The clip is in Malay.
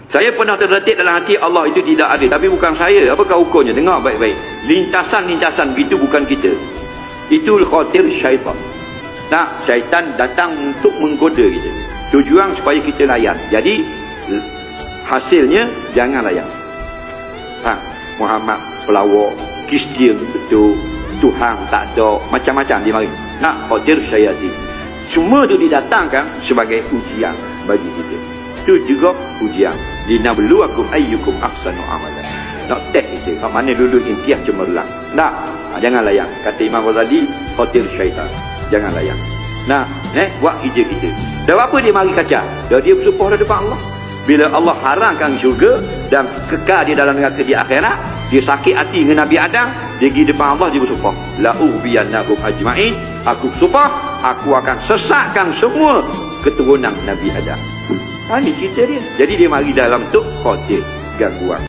Saya pernah terdetik dalam hati Allah itu tidak ada. Tapi bukan saya. Apakah hukumnya? Dengar baik-baik. Lintasan-lintasan gitu bukan kita. Itu khatir syaitan. Nah, syaitan datang untuk menggoda kita. Tujuan supaya kita layan. Jadi, hasilnya jangan layan. Muhammad pelawak, Kristian betul, Tuhan tak ada, macam-macam dia mari. Nah, khatir syaitan. Semua itu didatangkan sebagai ujian bagi kita. Itu juga ujian. Linabluwakum ayyukum ahsanu amalan. Nak test kita. Kat mana dulu imtihan cemerlang. Nah, jangan layan. Kata Imam Ghazali, khatir syaitan. Jangan layan. Nah, buat kerja kita. Dan apa dia mari kacau? Dia bersumpah di depan Allah. Bila Allah haramkan syurga dan kekal di dalam neraka di akhirat, dia sakit hati dengan Nabi Adam, dia pergi depan Allah, dia bersumpah, la ughbiyannahum ajma'in, aku bersumpah aku akan sesatkan semua keturunan Nabi Adam. Ini cerita dia. Jadi dia mari dalam tu khatir, gangguan.